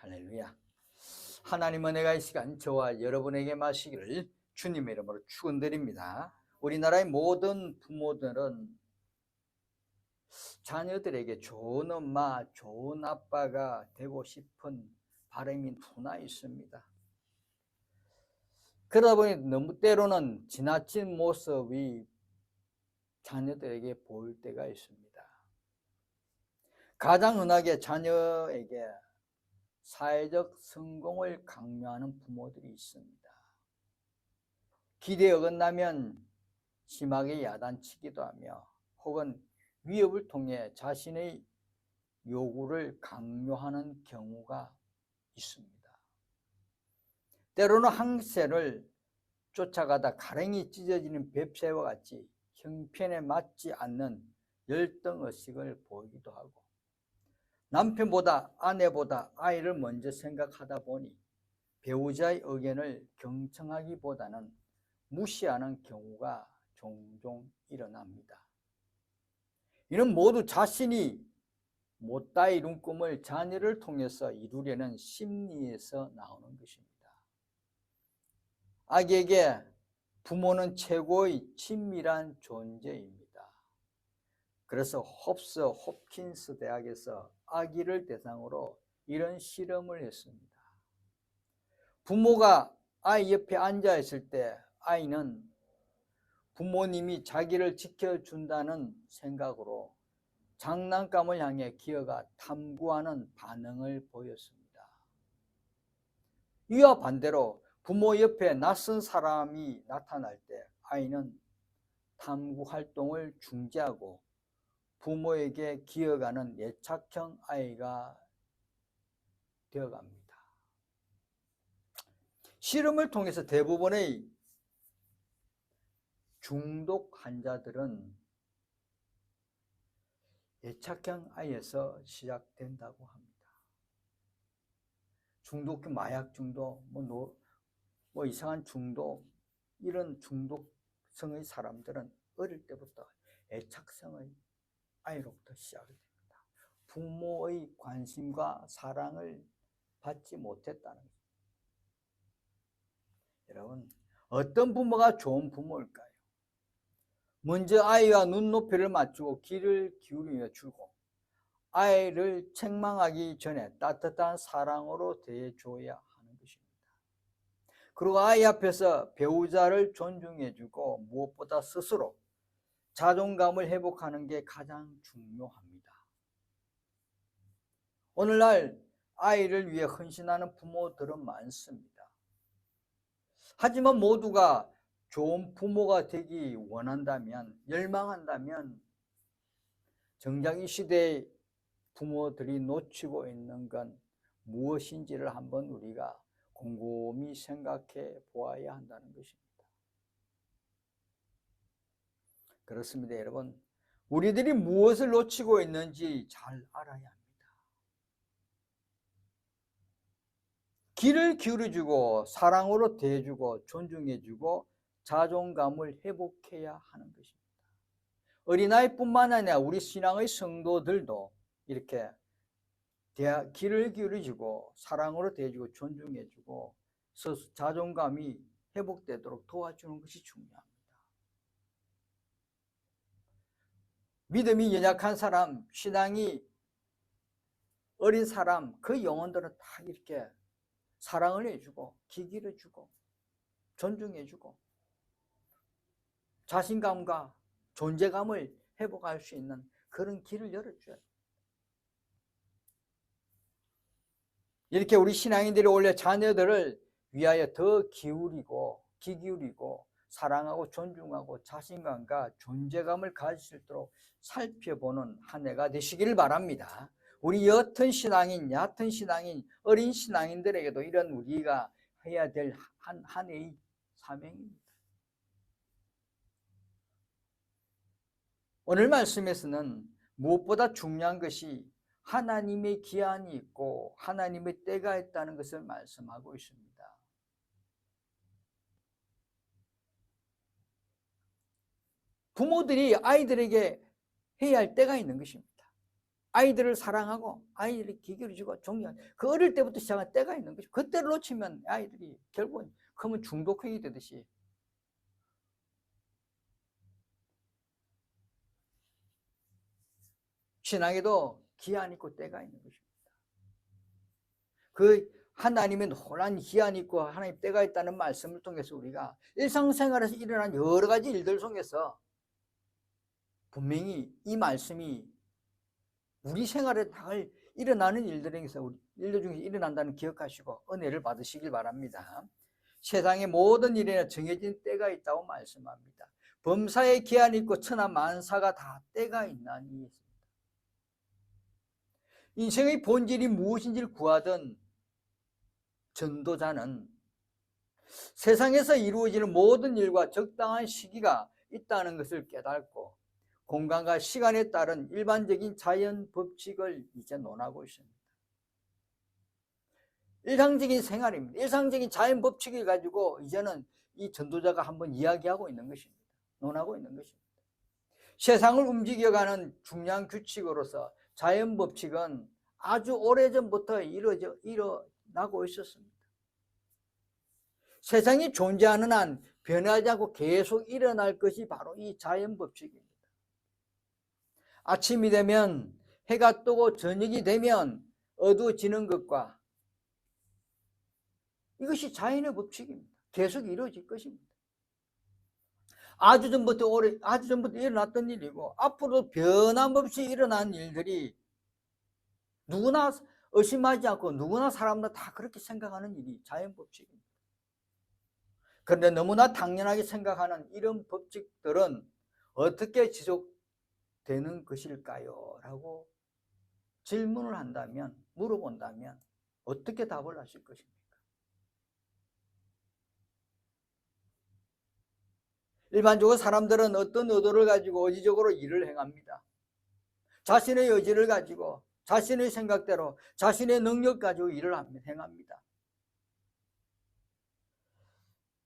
할렐루야. 하나님은 내가 이 시간 저와 여러분에게 마시기를 주님의 이름으로 축원드립니다. 우리나라의 모든 부모들은 자녀들에게 좋은 엄마, 좋은 아빠가 되고 싶은 바람이 누나 있습니다. 그러다 보니 너무 때로는 지나친 모습이 자녀들에게 보일 때가 있습니다. 가장 흔하게 자녀에게 사회적 성공을 강요하는 부모들이 있습니다. 기대에 어긋나면 심하게 야단치기도 하며 혹은 위협을 통해 자신의 요구를 강요하는 경우가 있습니다. 때로는 항세를 쫓아가다 가랭이 찢어지는 뱁새와 같이 형편에 맞지 않는 열등의식을 보이기도 하고, 남편보다 아내보다 아이를 먼저 생각하다 보니 배우자의 의견을 경청하기보다는 무시하는 경우가 종종 일어납니다. 이는 모두 자신이 못다 이룬 꿈을 자녀를 통해서 이루려는 심리에서 나오는 것입니다. 아기에게 부모는 최고의 친밀한 존재입니다. 그래서 홉스 홉킨스 대학에서 아기를 대상으로 이런 실험을 했습니다. 부모가 아이 옆에 앉아 있을 때 아이는 부모님이 자기를 지켜준다는 생각으로 장난감을 향해 기어가 탐구하는 반응을 보였습니다. 이와 반대로 부모 옆에 낯선 사람이 나타날 때 아이는 탐구 활동을 중지하고 부모에게 기어가는 예착형 아이가 되어갑니다. 실험을 통해서 대부분의 중독 환자들은 예착형 아이에서 시작된다고 합니다. 중독, 마약 중독, 뭐 이상한 중독, 이런 중독성의 사람들은 어릴 때부터 애착성의 아이로부터 시작이 됩니다. 부모의 관심과 사랑을 받지 못했다는 거죠. 여러분, 어떤 부모가 좋은 부모일까요? 먼저 아이와 눈높이를 맞추고 귀를 기울여 주고 아이를 책망하기 전에 따뜻한 사랑으로 대해줘야 하는 것입니다. 그리고 아이 앞에서 배우자를 존중해주고 무엇보다 스스로 자존감을 회복하는 게 가장 중요합니다. 오늘날 아이를 위해 헌신하는 부모들은 많습니다. 하지만 모두가 좋은 부모가 되기 원한다면, 열망한다면 정작 이 시대의 부모들이 놓치고 있는 건 무엇인지를 한번 우리가 곰곰이 생각해 보아야 한다는 것입니다. 그렇습니다, 여러분. 우리들이 무엇을 놓치고 있는지 잘 알아야 합니다. 귀를 기울여주고 사랑으로 대해주고 존중해주고 자존감을 회복해야 하는 것입니다. 어린아이뿐만 아니라 우리 신앙의 성도들도 이렇게 귀를 기울여주고 사랑으로 대해주고 존중해주고 자존감이 회복되도록 도와주는 것이 중요합니다. 믿음이 연약한 사람, 신앙이 어린 사람, 그 영혼들은 다 이렇게 사랑을 해주고 귀 기울여주고 존중해주고 자신감과 존재감을 회복할 수 있는 그런 길을 열어줘야 돼요. 이렇게 우리 신앙인들이 원래 자녀들을 위하여 더 기울이고 귀 기울이고 사랑하고 존중하고 자신감과 존재감을 가질 수 있도록 살펴보는 한 해가 되시기를 바랍니다. 우리 옅은 신앙인, 얕은 신앙인, 어린 신앙인들에게도 이런 우리가 해야 될 한 해의 사명입니다. 오늘 말씀에서는 무엇보다 중요한 것이 하나님의 기한이 있고 하나님의 때가 있다는 것을 말씀하고 있습니다. 부모들이 아이들에게 해야 할 때가 있는 것입니다. 아이들을 사랑하고 아이들이 기울여주고 존경하고 그 어릴 때부터 시작한 때가 있는 것이죠. 그때를 놓치면 아이들이 결국은 크면 중독행위 되듯이 신앙에도 기한 있고 때가 있는 것입니다. 그 하나님의 노란 기한 있고 하나님 때가 있다는 말씀을 통해서 우리가 일상생활에서 일어난 여러 가지 일들 속에서 분명히 이 말씀이 우리 생활에 다 일어나는 일들 중에서 일어난다는 기억하시고 은혜를 받으시길 바랍니다. 세상의 모든 일에는 정해진 때가 있다고 말씀합니다. 범사에 기한이 있고 천하 만사가 다 때가 있나니. 인생의 본질이 무엇인지를 구하던 전도자는 세상에서 이루어지는 모든 일과 적당한 시기가 있다는 것을 깨닫고 공간과 시간에 따른 일반적인 자연 법칙을 이제 논하고 있습니다. 일상적인 생활입니다. 일상적인 자연 법칙을 가지고 이제는 이 전도자가 한번 이야기하고 있는 것입니다. 논하고 있는 것입니다. 세상을 움직여가는 중요한 규칙으로서 자연 법칙은 아주 오래전부터 일어나고 있었습니다. 세상이 존재하는 한 변하지 않고 계속 일어날 것이 바로 이 자연 법칙입니다. 아침이 되면 해가 뜨고 저녁이 되면 어두워지는 것과 이것이 자연의 법칙입니다. 계속 이루어질 것입니다. 아주 전부터 일어났던 일이고 앞으로 변함없이 일어난 일들이 누구나 의심하지 않고 누구나 사람들 다 그렇게 생각하는 일이 자연 법칙입니다. 그런데 너무나 당연하게 생각하는 이런 법칙들은 어떻게 지속되는 것일까요? 라고 질문을 한다면, 물어본다면 어떻게 답을 하실 것입니까? 일반적으로 사람들은 어떤 의도를 가지고 의지적으로 일을 행합니다. 자신의 의지를 가지고 자신의 생각대로 자신의 능력 가지고 일을 행합니다.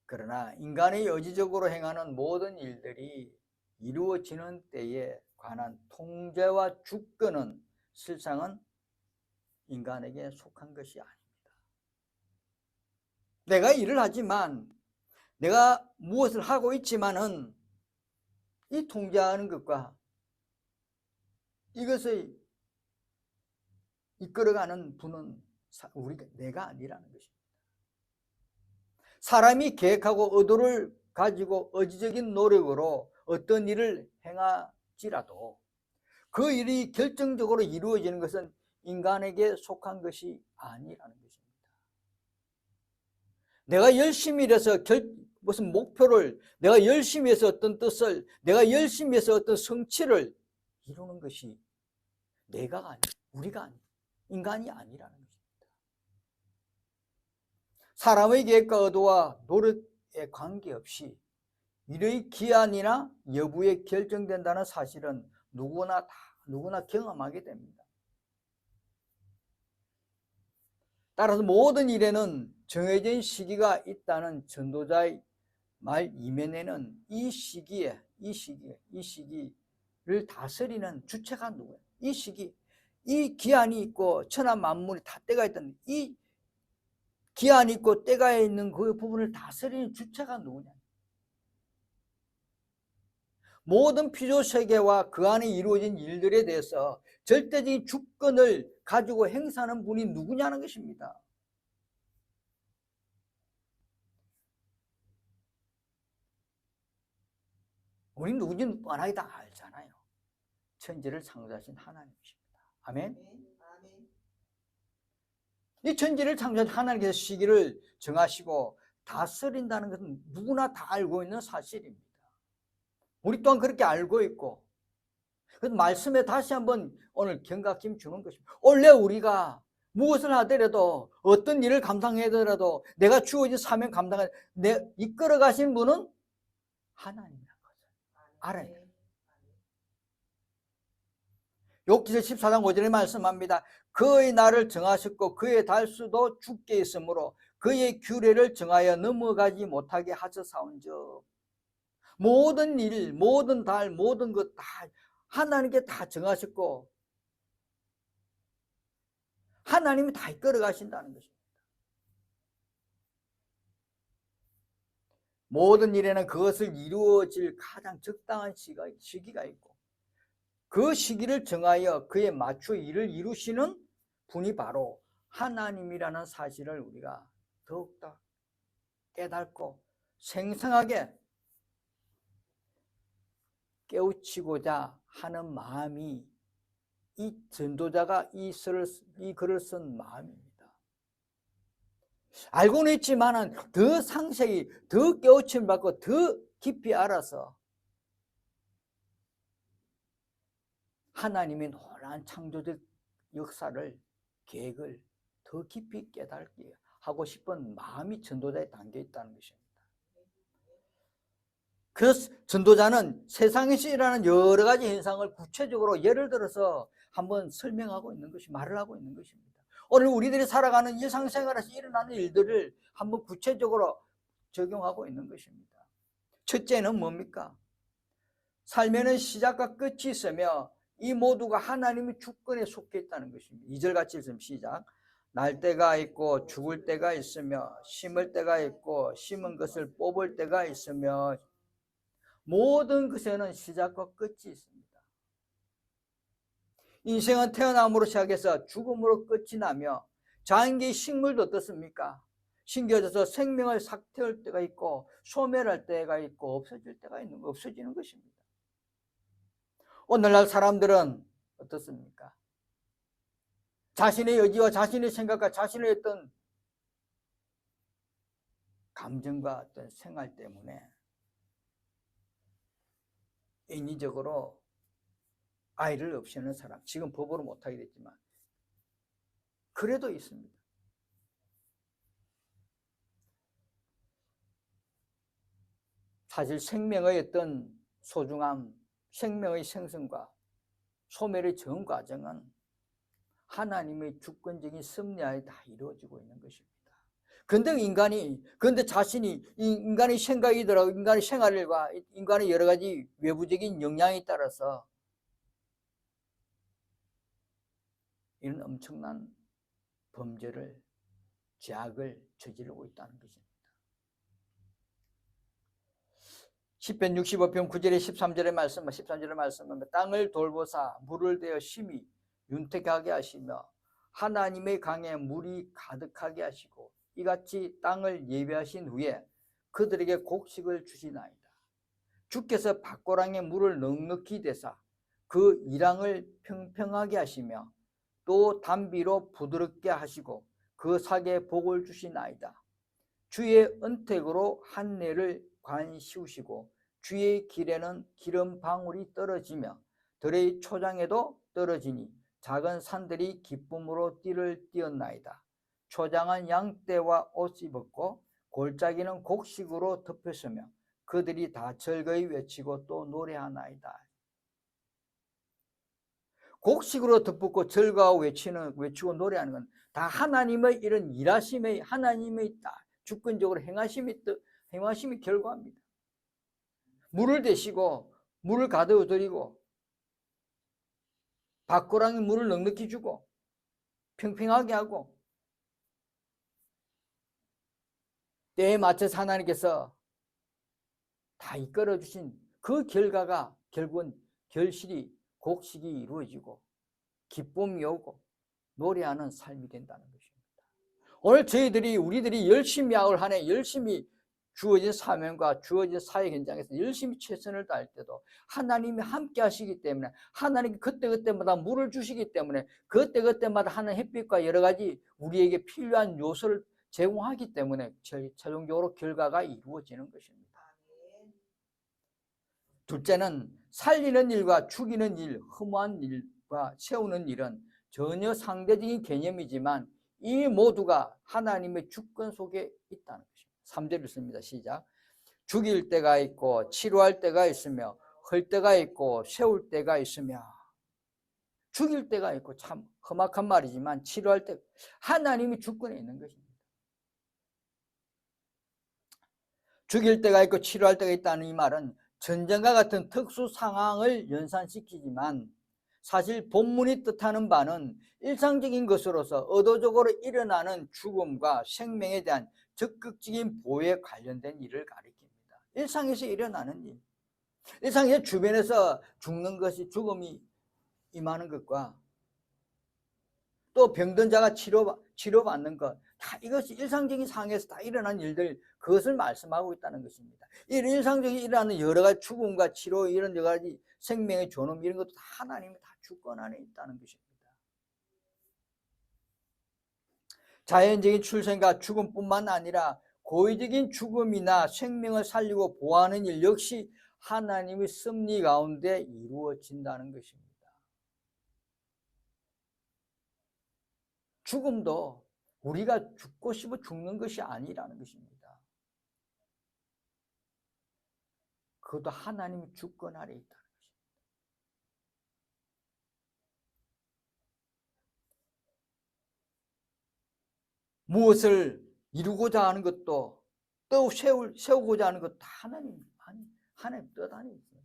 그러나 인간의 의지적으로 행하는 모든 일들이 이루어지는 때에 관한 통제와 주권은 실상은 인간에게 속한 것이 아닙니다. 내가 일을 하지만 내가 무엇을 하고 있지만은 이 통제하는 것과 이것을 이끌어가는 분은 내가 아니라는 것입니다. 사람이 계획하고 의도를 가지고 의지적인 노력으로 어떤 일을 행할지라도 그 일이 결정적으로 이루어지는 것은 인간에게 속한 것이 아니라는 것입니다. 내가 열심히 일해서 무슨 목표를, 내가 열심히 해서 어떤 뜻을, 내가 열심히 해서 어떤 성취를 이루는 것이 내가 아니, 우리가 아니, 인간이 아니라는 것입니다. 사람의 계획과 의도와 노력에 관계없이 일의 기한이나 여부에 결정된다는 사실은 누구나 경험하게 됩니다. 따라서 모든 일에는 정해진 시기가 있다는 전도자의 말 이면에는 이 시기를 다스리는 주체가 누구예요? 이 시기, 이 기한이 있고 천하 만물이 다 때가 있다는 이 기한이 있고 때가 있는 그 부분을 다스리는 주체가 누구냐? 모든 피조세계와 그 안에 이루어진 일들에 대해서 절대적인 주권을 가지고 행사하는 분이 누구냐는 것입니다. 우리 누군지는 뻔하게 다 알잖아요. 천지를 창조하신 하나님이십니다. 아멘. 이 천지를 창조한 하나님께서 시기를 정하시고 다스린다는 것은 누구나 다 알고 있는 사실입니다. 우리 또한 그렇게 알고 있고, 그래서 말씀에 다시 한번 오늘 경각심 주는 것입니다. 원래 우리가 무엇을 하더라도 어떤 일을 감당하더라도 내가 주어진 사명 감당해 이끌어 가신 분은 하나님이라는 것을 알아야 돼요. 욥기서 14장 5절에 말씀합니다. 그의 날을 정하셨고 그의 달수도 죽게 있으므로 그의 규례를 정하여 넘어가지 못하게 하셨사온즉. 모든 일, 모든 달, 모든 것 다 하나님께 다 정하셨고 하나님이 다 이끌어 가신다는 것입니다. 모든 일에는 그것을 이루어질 가장 적당한 시기가 있고 그 시기를 정하여 그에 맞춰 일을 이루시는 분이 바로 하나님이라는 사실을 우리가 더욱더 깨닫고 생생하게 깨우치고자 하는 마음이 이 전도자가 이 글을 쓴 마음입니다. 알고는 있지만 더 상세히 더 깨우침을 받고 더 깊이 알아서 하나님의 놀라운 창조적 역사를 계획을 더 깊이 깨닫게 하고 싶은 마음이 전도자에 담겨 있다는 것입니다. 그래서 전도자는 세상에서 일어나는 여러 가지 현상을 구체적으로 예를 들어서 한번 설명하고 있는 것이 말을 하고 있는 것입니다. 오늘 우리들이 살아가는 일상생활에서 일어나는 일들을 한번 구체적으로 적용하고 있는 것입니다. 첫째는 뭡니까? 삶에는 시작과 끝이 있으며 이 모두가 하나님의 주권에 속해 있다는 것입니다. 2절 같이 읽으면 시작. 날 때가 있고 죽을 때가 있으며 심을 때가 있고 심은 것을 뽑을 때가 있으며 모든 것에는 시작과 끝이 있습니다. 인생은 태어남으로 시작해서 죽음으로 끝이 나며 자연계의 식물도 어떻습니까? 심겨져서 생명을 삭퇴할 때가 있고 소멸할 때가 있고 없어질 때가 있는 거, 없어지는 것입니다. 오늘날 사람들은 어떻습니까? 자신의 의지와 자신의 생각과 자신의 어떤 감정과 어떤 생활 때문에 인위적으로 아이를 없애는 사람, 지금 법으로 못하게 됐지만 그래도 있습니다. 사실 생명의 어떤 소중함, 생명의 생성과 소멸의 전 과정은 하나님의 주권적인 섭리하에 다 이루어지고 있는 것입니다. 그런데 자신이 인간의 생각이더라도 인간의 생활과 인간의 여러 가지 외부적인 영향에 따라서 이런 엄청난 범죄를, 죄악을 저지르고 있다는 것입니다. 시편 65편 9절에 13절의 말씀은 땅을 돌보사 물을 대어 심히 윤택하게 하시며 하나님의 강에 물이 가득하게 하시고 이같이 땅을 예비하신 후에 그들에게 곡식을 주시나이다. 주께서 밭고랑에 물을 넉넉히 대사 그 이랑을 평평하게 하시며 또 담비로 부드럽게 하시고 그 sak에 복을 주시나이다. 주의 은택으로 한내를 관시우시고 주의 길에는 기름 방울이 떨어지며 들의 초장에도 떨어지니 작은 산들이 기쁨으로 띠를 띄었나이다. 초장은 양떼와 옷이 벗고 골짜기는 곡식으로 덮였으며 그들이 다 즐거이 외치고 또 노래하나이다. 곡식으로 덮고 즐거워 외치고 노래하는 건 다 하나님의 이런 일하심의 하나님의 주권적으로 행하심의 결과입니다. 물을 대시고 물을 가득 드리고 밭고랑에 물을 넉넉히 주고 평평하게 하고 때에 맞춰서 하나님께서 다 이끌어 주신 그 결과가 결국은 결실이 곡식이 이루어지고 기쁨이 오고 노래하는 삶이 된다는 것입니다. 오늘 우리들이 열심히 올 한 해 열심히 주어진 사명과 주어진 사회 현장에서 열심히 최선을 다할 때도 하나님이 함께 하시기 때문에 하나님이 그때그때마다 물을 주시기 때문에 그때그때마다 하는 햇빛과 여러 가지 우리에게 필요한 요소를 제공하기 때문에 최종적으로 결과가 이루어지는 것입니다. 둘째는 살리는 일과 죽이는 일, 흠모한 일과 세우는 일은 전혀 상대적인 개념이지만 이 모두가 하나님의 주권 속에 있다는 것입니다. 3절 읽습니다. 시작. 죽일 때가 있고 치료할 때가 있으며 헐 때가 있고 세울 때가 있으며 죽일 때가 있고 참 험악한 말이지만 치료할 때 하나님이 주권에 있는 것입니다. 죽일 때가 있고 치료할 때가 있다는 이 말은 전쟁과 같은 특수 상황을 연상시키지만 사실 본문이 뜻하는 바는 일상적인 것으로서 의도적으로 일어나는 죽음과 생명에 대한 적극적인 보호에 관련된 일을 가리킵니다. 일상에서 일어나는 일, 일상에서 주변에서 죽는 것이, 죽음이 임하는 것과 또 병든 자가 치료받는 것, 다 이것이 일상적인 상황에서 다 일어난 일들, 그것을 말씀하고 있다는 것입니다. 이 일상적인 일어나는 여러 가지 죽음과 치료, 이런 여러 가지 생명의 존엄, 이런 것도 다 하나님이 다 주권 안에 있다는 것입니다. 자연적인 출생과 죽음뿐만 아니라 고의적인 죽음이나 생명을 살리고 보호하는 일 역시 하나님의 섭리 가운데 이루어진다는 것입니다. 죽음도 우리가 죽고 싶어 죽는 것이 아니라는 것입니다. 그것도 하나님의 주권 아래 있다는 것입니다. 무엇을 이루고자 하는 것도 또 세우고자 하는 것도 하나님 뜻 안에 있습니다.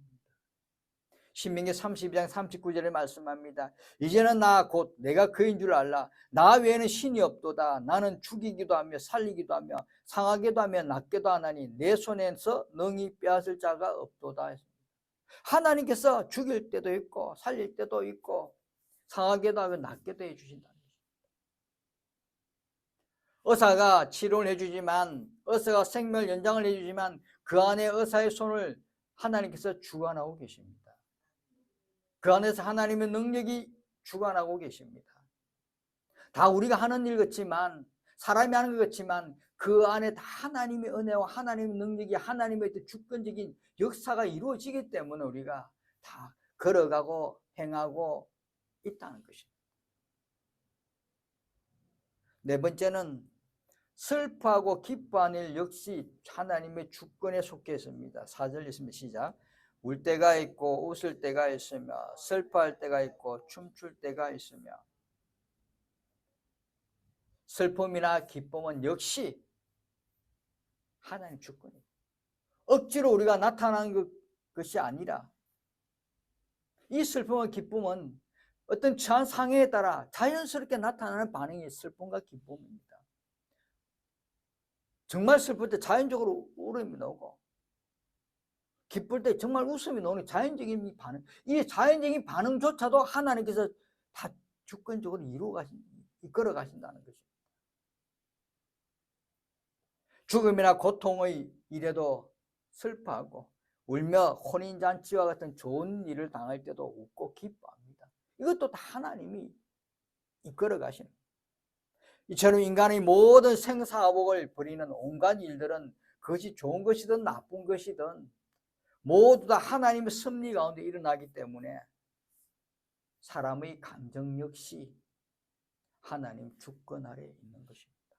신명기 32장 39절에 말씀합니다. 이제는 나 곧 내가 그인 줄 알라. 나 외에는 신이 없도다. 나는 죽이기도 하며 살리기도 하며 상하게도 하며 낫게도 하나니 내 손에서 능히 빼앗을 자가 없도다. 하나님께서 죽일 때도 있고 살릴 때도 있고 상하게도 하며 낫게도 해주신다. 의사가 치료를 해주지만, 의사가 생명 연장을 해주지만 그 안에 의사의 손을 하나님께서 주관하고 계십니다. 그 안에서 하나님의 능력이 주관하고 계십니다. 다 우리가 하는 일 같지만, 사람이 하는 것 같지만 그 안에 다 하나님의 은혜와 하나님의 능력이, 하나님의 주권적인 역사가 이루어지기 때문에 우리가 다 걸어가고 행하고 있다는 것입니다. 네 번째는 슬퍼하고 기뻐하는 일 역시 하나님의 주권에 속해 있습니다. 4절 있습니다. 시작. 울 때가 있고 웃을 때가 있으며 슬퍼할 때가 있고 춤출 때가 있으며. 슬픔이나 기쁨은 역시 하나님 주권이에요. 억지로 우리가 나타나는 것이 아니라, 이 슬픔과 기쁨은 어떤 처한 상황에 따라 자연스럽게 나타나는 반응이 슬픔과 기쁨입니다. 정말 슬플 때 자연적으로 울음이 나오고, 기쁠 때 정말 웃음이 나오는 자연적인 반응, 이 자연적인 반응조차도 하나님께서 다 주권적으로 이끌어 가신다는 것입니다. 죽음이나 고통의 일에도 슬퍼하고 울며 혼인잔치와 같은 좋은 일을 당할 때도 웃고 기뻐합니다. 이것도 다 하나님이 이끌어 가시는, 이처럼 인간의 모든 생사화복을 벌이는 온갖 일들은 그것이 좋은 것이든 나쁜 것이든 모두 다 하나님의 섭리 가운데 일어나기 때문에 사람의 감정 역시 하나님 주권 아래 있는 것입니다.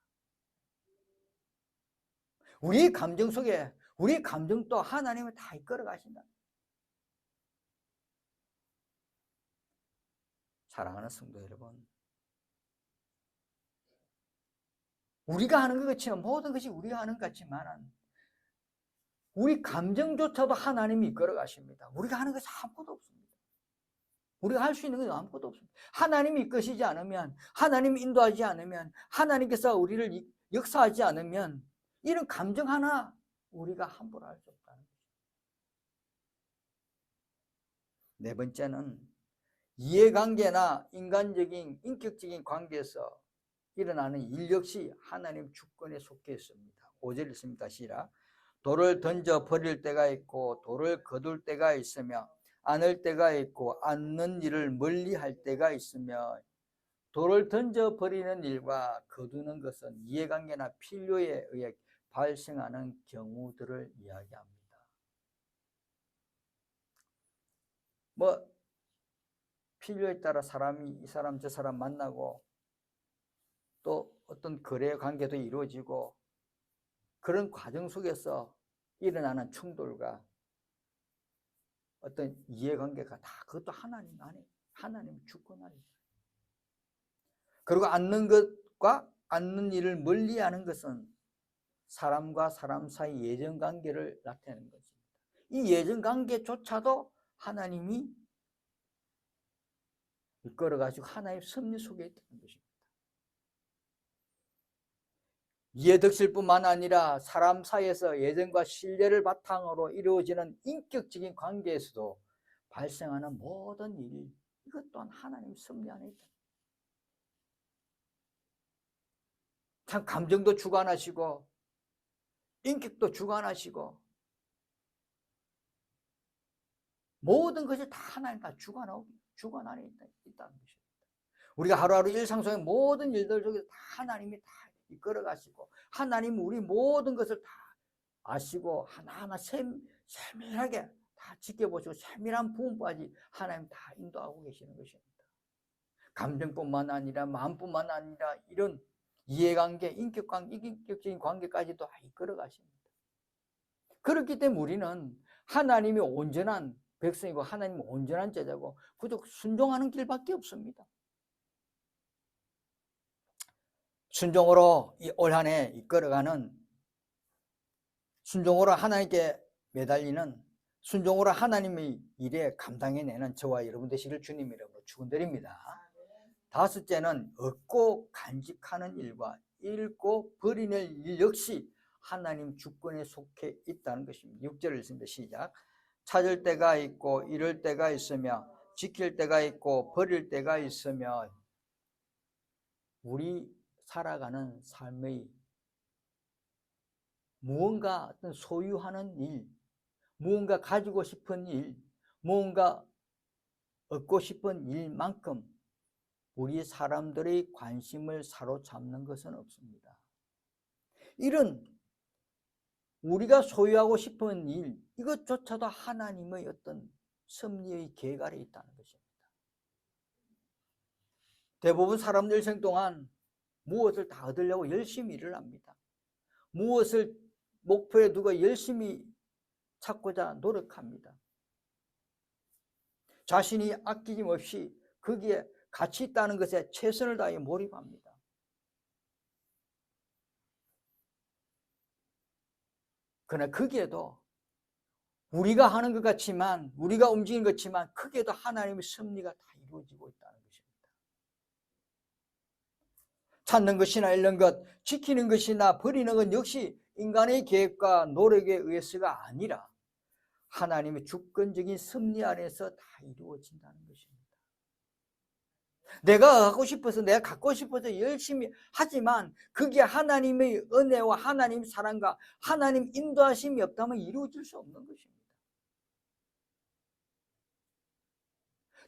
우리 감정 속에, 우리 감정도 하나님을 다 이끌어 가신다. 사랑하는 성도 여러분, 우리가 하는 것 같지만, 모든 것이 우리가 하는 것 같지만 우리 감정조차도 하나님이 이끌어 가십니다. 우리가 하는 것이 아무것도 없습니다. 우리가 할 수 있는 것은 아무것도 없습니다. 하나님이 이끄시지 않으면, 하나님이 인도하지 않으면, 하나님께서 우리를 역사하지 않으면 이런 감정 하나 우리가 함부로 할 수 없다는 것입니다. 네 번째는 이해관계나 인간적인, 인격적인 관계에서 일어나는 일 역시 하나님 주권에 속해 있습니다. 5절 있습니다. 시작. 돌을 던져 버릴 때가 있고 돌을 거둘 때가 있으며 안을 때가 있고 안는 일을 멀리 할 때가 있으며. 돌을 던져 버리는 일과 거두는 것은 이해관계나 필요에 의해 발생하는 경우들을 이야기합니다. 필요에 따라 사람이 이 사람 저 사람 만나고 또 어떤 거래 관계도 이루어지고, 그런 과정 속에서 일어나는 충돌과 어떤 이해관계가 다 그것도 하나님 안에, 하나님 주권 안에. 그리고 앉는 것과 앉는 일을 멀리하는 것은 사람과 사람 사이 예정관계를 나타내는 것입니다. 이 예정관계조차도 하나님이 이끌어가지고 하나님의 섭리 속에 있다는 것입니다. 이해 덕실뿐만 아니라 사람 사이에서 예전과 신뢰를 바탕으로 이루어지는 인격적인 관계에서도 발생하는 모든 일, 이것 또한 하나님의 섭리 안에 있다. 참 감정도 주관하시고 인격도 주관하시고 모든 것이 다 하나님 다 주관 안에 있다는 것입니다. 우리가 하루하루 일상 속의 모든 일들 속에 다 하나님이 다 이끌어 가시고 하나님은 우리 모든 것을 다 아시고 하나하나 세밀하게 다 지켜보시고 세밀한 부분까지 하나님 다 인도하고 계시는 것입니다. 감정뿐만 아니라 마음뿐만 아니라 이런 이해관계, 인격적인 관계까지도 다 이끌어 가십니다. 그렇기 때문에 우리는 하나님이 온전한 백성이고 하나님이 온전한 제자고 그저 순종하는 길밖에 없습니다. 순종으로 올 한 해 이끌어가는, 순종으로 하나님께 매달리는, 순종으로 하나님의 일에 감당해내는 저와 여러분 되시길 주님 이름으로 축원드립니다. 다섯째는 얻고 간직하는 일과 잃고 버리는 일 역시 하나님 주권에 속해 있다는 것입니다. 6절을 읽습니다. 시작. 찾을 때가 있고 잃을 때가 있으며 지킬 때가 있고 버릴 때가 있으며, 우리 살아가는 삶의 무언가 어떤 소유하는 일, 무언가 가지고 싶은 일, 무언가 얻고 싶은 일만큼 우리 사람들의 관심을 사로잡는 것은 없습니다. 이런 우리가 소유하고 싶은 일, 이것조차도 하나님의 어떤 섭리의 계획 아래 있다는 것입니다. 대부분 사람들 일생 동안 무엇을 다 얻으려고 열심히 일을 합니다. 무엇을 목표에 두고 열심히 찾고자 노력합니다. 자신이 아끼짐 없이 거기에 가치 있다는 것에 최선을 다해 몰입합니다. 그러나 거기에도 우리가 하는 것 같지만, 우리가 움직이는 것 같지만 거기에도 하나님의 섭리가 다 이루어지고 있다는 것입니다. 찾는 것이나 잃는 것, 지키는 것이나 버리는 것 역시 인간의 계획과 노력에 의해서가 아니라 하나님의 주권적인 섭리 안에서 다 이루어진다는 것입니다. 내가 갖고 싶어서, 내가 갖고 싶어서 열심히 하지만 그게 하나님의 은혜와 하나님의 사랑과 하나님 인도하심이 없다면 이루어질 수 없는 것입니다.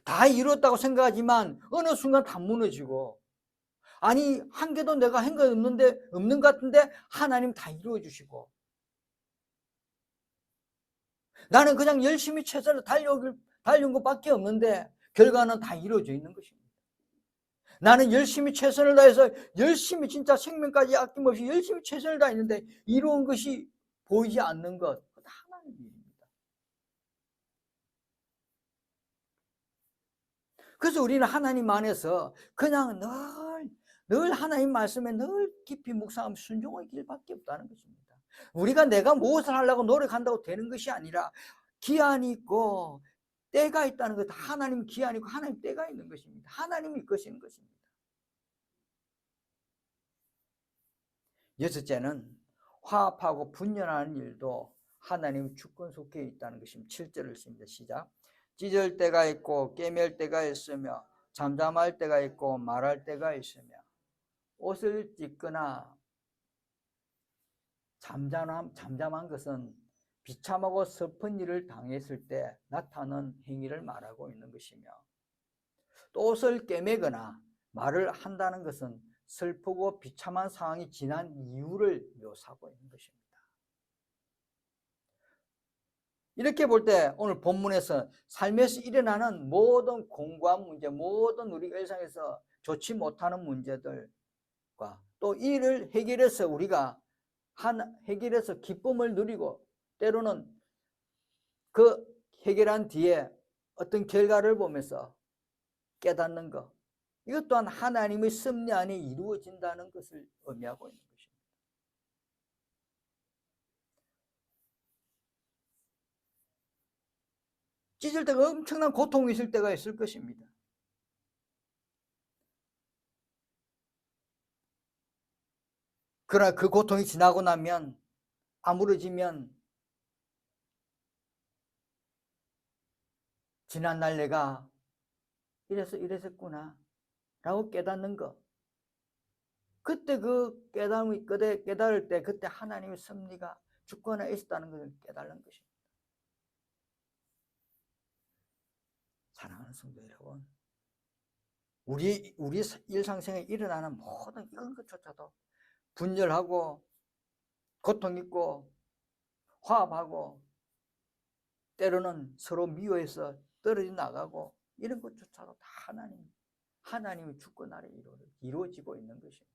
다 이루었다고 생각하지만 어느 순간 다 무너지고, 아니 한 개도 내가 한 거 없는 것 같은데 하나님 다 이루어 주시고, 나는 그냥 열심히 최선을 달려온 것밖에 없는데 결과는 다 이루어져 있는 것입니다. 나는 열심히 최선을 다해서 열심히 진짜 생명까지 아낌없이 열심히 최선을 다했는데 이루은 것이 보이지 않는 것, 그건 하나님의 일입니다. 그래서 우리는 하나님 안에서 그냥 늘 하나님 말씀에 늘 깊이 묵상하며 순종의 길밖에 없다는 것입니다. 우리가 내가 무엇을 하려고 노력한다고 되는 것이 아니라 기한이 있고 때가 있다는 것, 하나님 기한이 있고 하나님 때가 있는 것입니다. 하나님이 이끄시는 것입니다. 여섯째는 화합하고 분열하는 일도 하나님 주권 속에 있다는 것입니다. 7절을 씁니다. 시작. 찢을 때가 있고 깨맬 때가 있으며 잠잠할 때가 있고 말할 때가 있으며, 옷을 찢거나 잠잠한 것은 비참하고 슬픈 일을 당했을 때 나타나는 행위를 말하고 있는 것이며, 또 옷을 꿰매거나 말을 한다는 것은 슬프고 비참한 상황이 지난 이유를 묘사하고 있는 것입니다. 이렇게 볼 때 오늘 본문에서 삶에서 일어나는 모든 공고한 문제, 모든 우리 일상에서 좋지 못하는 문제들과 또 이를 해결해서 우리가 해결해서 기쁨을 누리고 때로는 그 해결한 뒤에 어떤 결과를 보면서 깨닫는 것, 이것 또한 하나님의 섭리 안에 이루어진다는 것을 의미하고 있는 것입니다. 찢을 때가 엄청난 고통이 있을 때가 있을 것입니다. 그러나 그 고통이 지나고 나면, 아물어지면, 지난날 내가 이랬었구나 라고 깨닫는 것. 그때 그 깨달음이 깨달을 때 그때 하나님의 섭리가 주권에 있었다는 것을 깨달는 것입니다. 사랑하는 성도 여러분, 우리 일상생활에 일어나는 모든 이런 것조차도 분열하고 고통 있고 화합하고 때로는 서로 미워해서 떨어져 나가고 이런 것조차도 다 하나님의 주권 아래 이루어지고 있는 것입니다.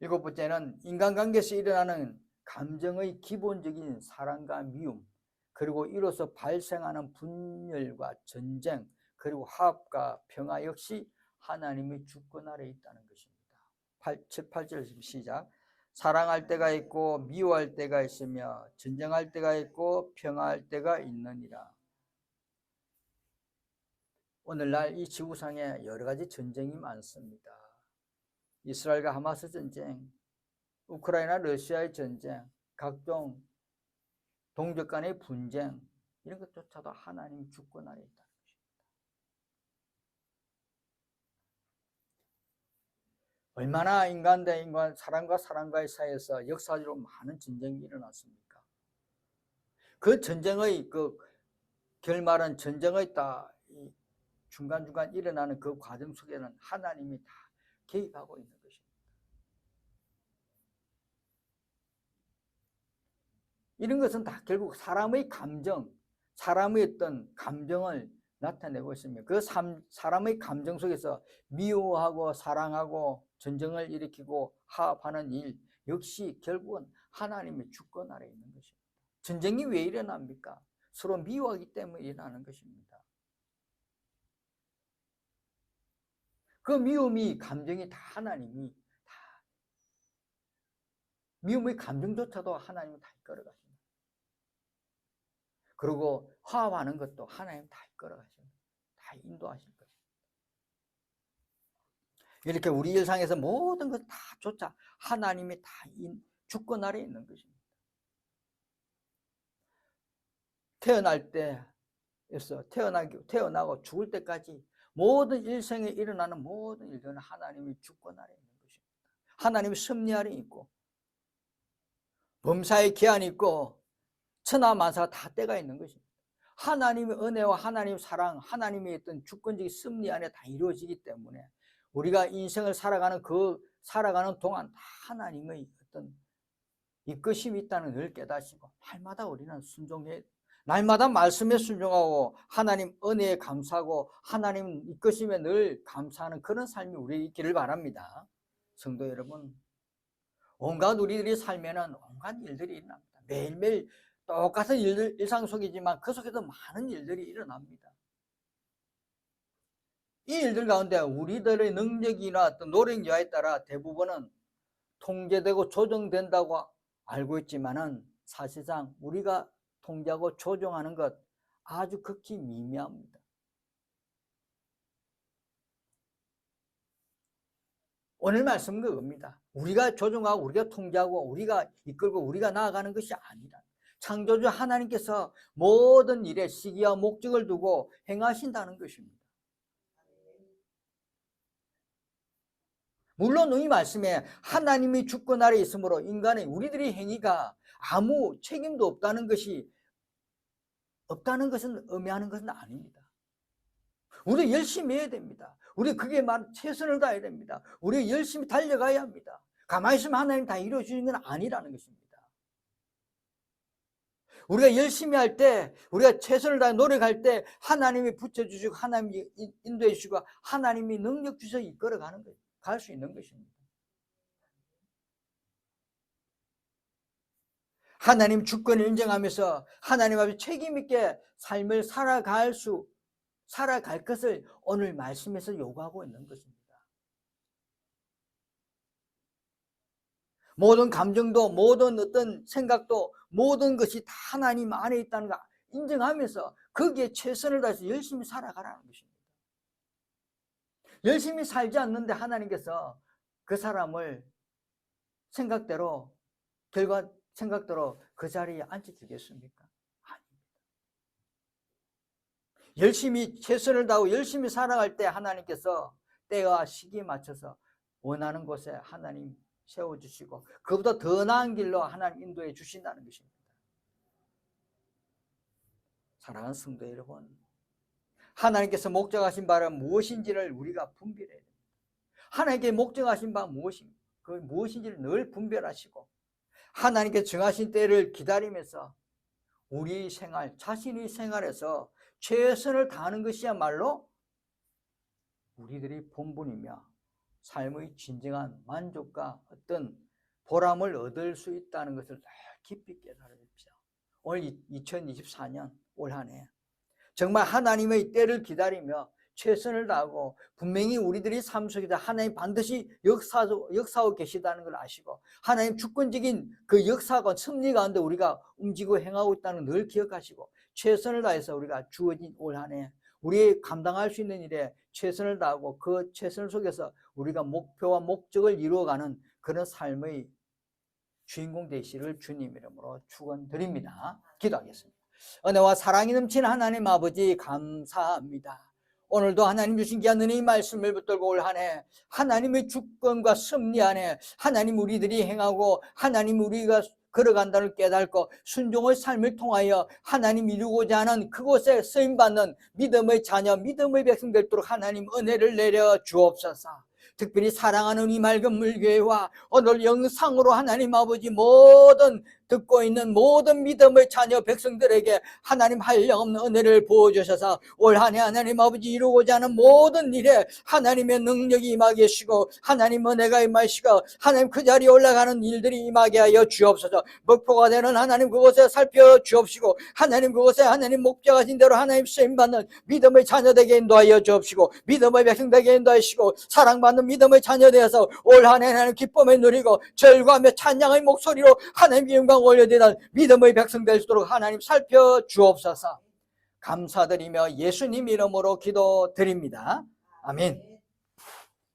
일곱 번째는 인간관계에서 일어나는 감정의 기본적인 사랑과 미움, 그리고 이로써 발생하는 분열과 전쟁, 그리고 화합과 평화 역시 하나님의 주권 아래 있다는 것입니다. 8절 시작. 사랑할 때가 있고 미워할 때가 있으며 전쟁할 때가 있고 평화할 때가 있느니라. 오늘날 이 지구상에 여러 가지 전쟁이 많습니다. 이스라엘과 하마스 전쟁, 우크라이나 러시아의 전쟁, 각종 동족 간의 분쟁, 이런 것조차도 하나님 주권 아래 있다는 것입니다. 얼마나 인간 대 인간, 사람과 사람과의 사이에서 역사적으로 많은 전쟁이 일어났습니까? 그 전쟁의 그 결말은 전쟁의 중간중간 일어나는 그 과정 속에는 하나님이 다 개입하고 있는 것입니다. 이런 것은 다 결국 사람의 감정, 사람의 어떤 감정을 나타내고 있으며 그 사람의 감정 속에서 미워하고 사랑하고 전쟁을 일으키고 화합하는 일 역시 결국은 하나님의 주권 아래 있는 것입니다. 전쟁이 왜 일어납니까? 서로 미워하기 때문에 일어나는 것입니다. 그 미움이 감정이 다 하나님이 다 미움의 감정조차도 하나님이 다 이끌어가십니다. 그리고 화합하는 것도 하나님 다 이끌어가십니다. 다 인도하실 것입니다. 이렇게 우리 일상에서 모든 것 다 조차 하나님이 다 주권 아래 있는 것입니다. 태어날 때에서 태어나고 죽을 때까지 모든 일생에 일어나는 모든 일들은 하나님이 주권 아래 있는 것입니다. 하나님이 섭리 아래 있고 범사의 기한이 있고 천하만사가 다 때가 있는 것입니다. 하나님의 은혜와 하나님의 사랑, 하나님의 어떤 주권적인 섭리 안에 다 이루어지기 때문에 우리가 인생을 살아가는 동안 다 하나님의 어떤 이끄심이 있다는 걸 늘 깨닫시고 날마다 우리는 순종해, 날마다 말씀에 순종하고 하나님 은혜에 감사하고 하나님 이끄심에 늘 감사하는 그런 삶이 우리에게 있기를 바랍니다. 성도 여러분, 온갖 우리들이 살면은 온갖 일들이 일어납니다. 매일매일 똑같은 일상 속이지만 그 속에도 많은 일들이 일어납니다. 이 일들 가운데 우리들의 능력이나 어떤 노력 여하에 따라 대부분은 통제되고 조정된다고 알고 있지만은 사실상 우리가 통제하고 조정하는 것 아주 극히 미미합니다. 오늘 말씀은 그겁니다. 우리가 조정하고 우리가 통제하고 우리가 이끌고 우리가 나아가는 것이 아니라 창조주 하나님께서 모든 일에 시기와 목적을 두고 행하신다는 것입니다. 물론 이 말씀에 하나님이 주권 아래 있으므로 인간의 우리들의 행위가 아무 책임도 없다는 것은 의미하는 것은 아닙니다. 우리 열심히 해야 됩니다. 우리 그게 최선을 다해야 됩니다. 우리 열심히 달려가야 합니다. 가만히 있으면 하나님 다 이루어주는 건 아니라는 것입니다. 우리가 열심히 할 때, 우리가 최선을 다해 노력할 때 하나님이 붙여주시고 하나님이 인도해 주시고 하나님이 능력 주셔서 이끌어가는 거예요. 갈 수 있는 것입니다. 하나님 주권을 인정하면서 하나님 앞에 책임 있게 삶을 살아갈 것을 오늘 말씀에서 요구하고 있는 것입니다. 모든 감정도 모든 어떤 생각도 모든 것이 다 하나님 안에 있다는 거 인정하면서 거기에 최선을 다해서 열심히 살아가라는 것입니다. 열심히 살지 않는데 하나님께서 그 사람을 생각대로 그 자리에 앉혀주겠습니까? 아닙니다. 열심히 최선을 다하고 열심히 살아갈 때 하나님께서 때와 시기에 맞춰서 원하는 곳에 하나님 세워주시고 그보다 더 나은 길로 하나님 인도해 주신다는 것입니다. 사랑하는 성도 여러분, 하나님께서 목적하신 바는 무엇인지를 우리가 분별해야 됩니다. 하나님께 목적하신 바 무엇인가? 그 무엇인지를 늘 분별하시고 하나님께 정하신 때를 기다리면서 우리 생활, 자신의 생활에서 최선을 다하는 것이야말로 우리들의 본분이며 삶의 진정한 만족과 어떤 보람을 얻을 수 있다는 것을 깊이 깨달아 주십시오. 오늘 2024년 올 한 해 정말 하나님의 때를 기다리며 최선을 다하고 분명히 우리들이 삶 속에서 하나님 반드시 역사하고 계시다는 걸 아시고 하나님 주권적인 그 역사가 섭리 가운데 우리가 움직이고 행하고 있다는 걸 늘 기억하시고 최선을 다해서 우리가 주어진 올 한 해 우리 감당할 수 있는 일에 최선을 다하고 그 최선 속에서 우리가 목표와 목적을 이루어가는 그런 삶의 주인공 되시를 주님 이름으로 축원드립니다. 기도하겠습니다. 은혜와 사랑이 넘치는 하나님 아버지 감사합니다. 오늘도 하나님 주신 귀한 은혜의 말씀을 붙들고 올 한 해 하나님의 주권과 섭리 안에 하나님 우리들이 행하고 하나님 우리가 걸어간다는 걸 깨닫고 순종의 삶을 통하여 하나님 이루고자 하는 그곳에 쓰임받는 믿음의 자녀, 믿음의 백성 되도록 하나님 은혜를 내려 주옵소서. 특별히 사랑하는 이 맑은 물교회와 오늘 영상으로 하나님 아버지 모든 듣고 있는 모든 믿음의 자녀 백성들에게 하나님 한량없는 은혜를 부어주셔서 올 한 해 하나님 아버지 이루고자 하는 모든 일에 하나님의 능력이 임하게 하시고 하나님 은혜가 임하시고 하나님 그 자리에 올라가는 일들이 임하게 하여 주옵소서. 목표가 되는 하나님 그곳에 살펴 주옵시고 하나님 그곳에 하나님 목적하신 대로 하나님 쓰임받는 믿음의 자녀되게 인도하여 주옵시고 믿음의 백성되게 인도하시고 사랑받는 믿음의 자녀 되어서 올 한 해 하나님 기쁨을 누리고 절구하며 찬양의 목소리로 하나님 영광 올려드리는 믿음의 백성 될 수 있도록 하나님 살펴주옵소서. 감사드리며 예수님 이름으로 기도드립니다. 아멘.